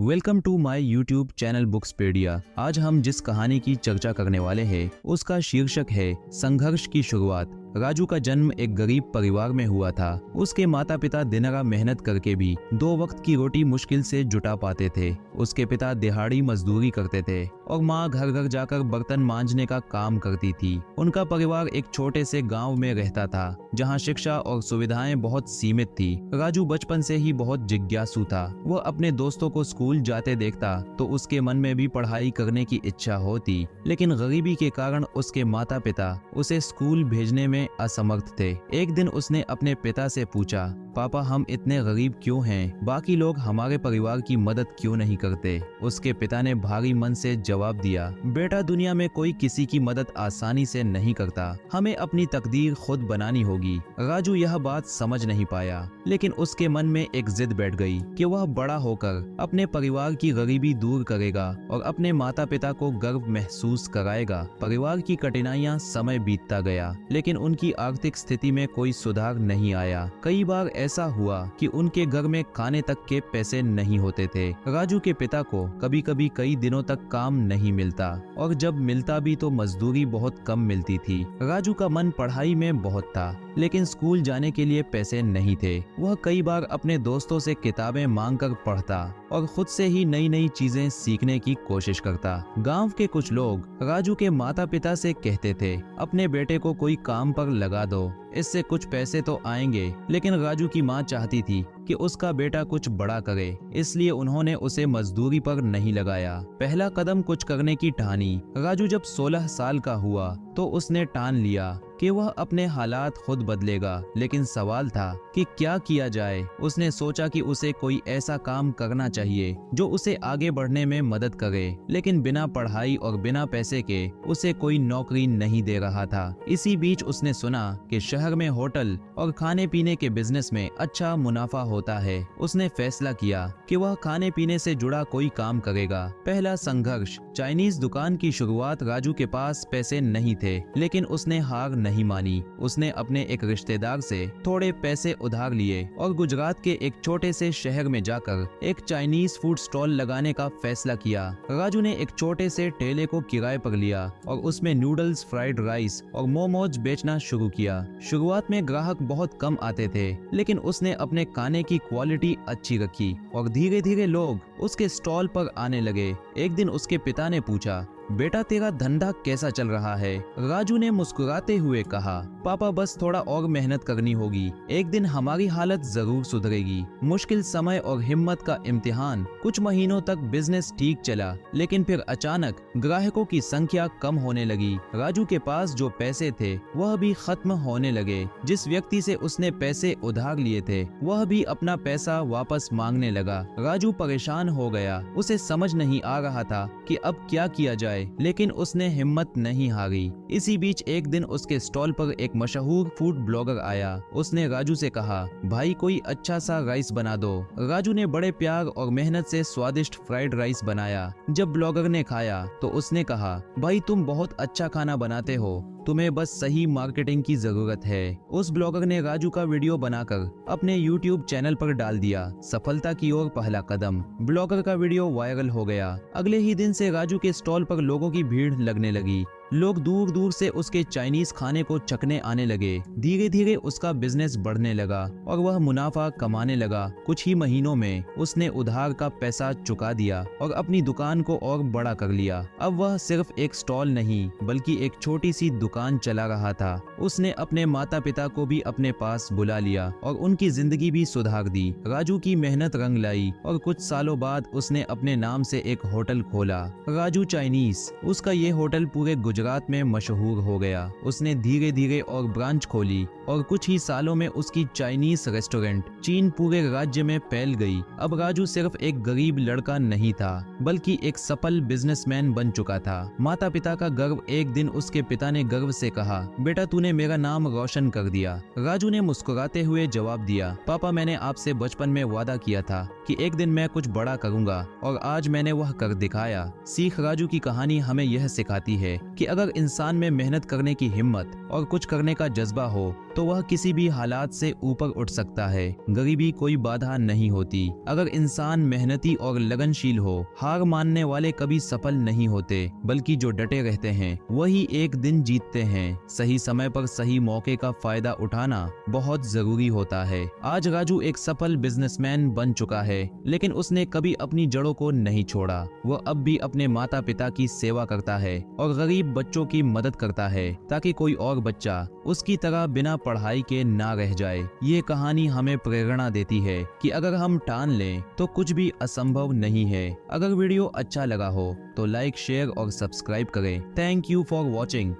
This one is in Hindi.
Welcome to my YouTube channel Bookspedia. आज हम जिस कहानी की चर्चा करने वाले हैं उसका शीर्षक है संघर्ष की शुरुआत। राजू का जन्म एक गरीब परिवार में हुआ था। उसके माता पिता दिन रात मेहनत करके भी 2 वक्त की रोटी मुश्किल से जुटा पाते थे। उसके पिता दिहाड़ी मजदूरी करते थे और माँ घर घर जाकर बर्तन मांजने का काम करती थी। उनका परिवार एक छोटे से गांव में रहता था जहां शिक्षा और सुविधाएं बहुत सीमित थी। राजू बचपन से ही बहुत जिज्ञासु था। वह अपने दोस्तों को स्कूल जाते देखता तो उसके मन में भी पढ़ाई करने की इच्छा होती, लेकिन गरीबी के कारण उसके माता पिता उसे स्कूल भेजने में असमर्थ थे। एक दिन उसने अपने पिता से पूछा, पापा हम इतने गरीब क्यों हैं? बाकी लोग हमारे परिवार की मदद क्यों नहीं करते? उसके पिता ने भारी मन से जवाब दिया, बेटा दुनिया में कोई किसी की मदद आसानी से नहीं करता, हमें अपनी तकदीर खुद बनानी होगी। राजू यह बात समझ नहीं पाया, लेकिन उसके मन में एक जिद बैठ गई कि वह बड़ा होकर अपने परिवार की गरीबी दूर करेगा और अपने माता पिता को गर्व महसूस कराएगा। परिवार की कठिनाइयां समय बीतता गया, लेकिन उनकी आर्थिक स्थिति में कोई सुधार नहीं आया। कई बार ऐसा हुआ कि उनके घर में खाने तक के पैसे नहीं होते थे। राजू के पिता को कभी कभी कई दिनों तक काम नहीं मिलता और जब मिलता भी तो मजदूरी बहुत कम मिलती थी। राजू का मन पढ़ाई में बहुत था, लेकिन स्कूल जाने के लिए पैसे नहीं थे। वह कई बार अपने दोस्तों से किताबें मांगकर पढ़ता और खुद से ही नई नई चीजें सीखने की कोशिश करता। गांव के कुछ लोग राजू के माता पिता से कहते थे, अपने बेटे को कोई काम पर लगा दो, इससे कुछ पैसे तो आएंगे। लेकिन राजू की माँ चाहती थी कि उसका बेटा कुछ बड़ा करे, इसलिए उन्होंने उसे मजदूरी पर नहीं लगाया। पहला कदम कुछ करने की ठानी। राजू जब 16 साल का हुआ तो उसने ठान लिया कि वह अपने हालात खुद बदलेगा, लेकिन सवाल था कि क्या किया जाए। उसने सोचा कि उसे कोई ऐसा काम करना चाहिए जो उसे आगे बढ़ने में मदद करे, लेकिन बिना पढ़ाई और बिना पैसे के उसे कोई नौकरी नहीं दे रहा था। इसी बीच उसने सुना कि शहर में होटल और खाने पीने के बिजनेस में अच्छा मुनाफा होता है। उसने फैसला किया कि वह खाने पीने से जुड़ा कोई काम करेगा। पहला संघर्ष, चाइनीज दुकान की शुरुआत। राजू के पास पैसे नहीं थे, लेकिन उसने हार नहीं मानी। उसने अपने एक रिश्तेदार से थोड़े पैसे उधार लिए और गुजरात के एक छोटे से शहर में जाकर एक चाइनीज फूड स्टॉल लगाने का फैसला किया। राजू ने एक छोटे से ठेले को किराए पर लिया और उसमें नूडल्स, फ्राइड राइस और मोमोज बेचना शुरू किया। शुरुआत में ग्राहक बहुत कम आते थे, लेकिन उसने अपने खाने की क्वालिटी अच्छी रखी और धीरे धीरे लोग उसके स्टॉल पर आने लगे। एक दिन उसके पिता ने पूछा, बेटा तेरा धंधा कैसा चल रहा है? राजू ने मुस्कुराते हुए कहा, पापा बस थोड़ा और मेहनत करनी होगी, एक दिन हमारी हालत जरूर सुधरेगी। मुश्किल समय और हिम्मत का इम्तिहान। कुछ महीनों तक बिजनेस ठीक चला, लेकिन फिर अचानक ग्राहकों की संख्या कम होने लगी। राजू के पास जो पैसे थे वह भी खत्म होने लगे। जिस व्यक्ति से उसने पैसे उधार लिए थे वह भी अपना पैसा वापस मांगने लगा। राजू परेशान हो गया। उसे समझ नहीं आ रहा था कि अब क्या किया जाए, लेकिन उसने हिम्मत नहीं हारी। इसी बीच एक दिन उसके स्टॉल पर एक मशहूर फूड ब्लॉगर आया। उसने राजू से कहा, भाई कोई अच्छा सा राइस बना दो। राजू ने बड़े प्यार और मेहनत से स्वादिष्ट फ्राइड राइस बनाया। जब ब्लॉगर ने खाया तो उसने कहा, भाई तुम बहुत अच्छा खाना बनाते हो, तुम्हें बस सही मार्केटिंग की जरूरत है। उस ब्लॉगर ने राजू का वीडियो बनाकर अपने YouTube चैनल पर डाल दिया। सफलता की ओर पहला कदम। ब्लॉगर का वीडियो वायरल हो गया। अगले ही दिन से राजू के स्टॉल पर लोगों की भीड़ लगने लगी। लोग दूर दूर से उसके चाइनीज खाने को चखने आने लगे। धीरे धीरे उसका बिजनेस बढ़ने लगा और वह मुनाफा कमाने लगा। कुछ ही महीनों में उसने उधार का पैसा चुका दिया और अपनी दुकान को और बड़ा कर लिया। अब वह सिर्फ एक स्टॉल नहीं बल्कि एक छोटी सी दुकान चला रहा था। उसने अपने माता पिता को भी अपने पास बुला लिया और उनकी जिंदगी भी सुधार दी। राजू की मेहनत रंग लाई और कुछ सालों बाद उसने अपने नाम से एक होटल खोला, राजू चाइनीज। उसका ये होटल पूरे गुजरात में मशहूर हो गया। उसने धीरे धीरे और ब्रांच खोली और कुछ ही सालों में उसकी चाइनीज रेस्टोरेंट चीन पूरे राज्य में फैल गई। अब राजू सिर्फ एक गरीब लड़का नहीं था बल्कि एक सफल बिजनेसमैन बन चुका था। माता पिता का गर्व। एक दिन उसके पिता ने गर्व से कहा, बेटा तूने मेरा नाम रोशन कर दिया। राजू ने मुस्कुराते हुए जवाब दिया, पापा मैंने आपसे बचपन में वादा किया था कि एक दिन मैं कुछ बड़ा करूंगा और आज मैंने वह कर दिखाया। सीख। राजू की कहानी हमें यह सिखाती है कि अगर इंसान में मेहनत करने की हिम्मत और कुछ करने का जज्बा हो तो वह किसी भी हालात से ऊपर उठ सकता है। गरीबी कोई बाधा नहीं होती। अगर इंसान मेहनती और लगनशील हो, हार मानने वाले कभी सफल नहीं होते, बल्कि जो डटे रहते हैं वही एक दिन जीतते हैं। सही समय पर सही मौके का फायदा उठाना बहुत जरूरी होता है। आज राजू एक सफल बिजनेसमैन बन चुका है, लेकिन उसने कभी अपनी जड़ों को नहीं छोड़ा। वह अब भी अपने माता पिता की सेवा करता है और गरीब बच्चों की मदद करता है, ताकि कोई और बच्चा उसकी तरह बिना पढ़ाई के ना रह जाए। ये कहानी हमें प्रेरणा देती है कि अगर हम ठान लें तो कुछ भी असंभव नहीं है। अगर वीडियो अच्छा लगा हो तो लाइक, शेयर और सब्सक्राइब करें। Thank you for watching.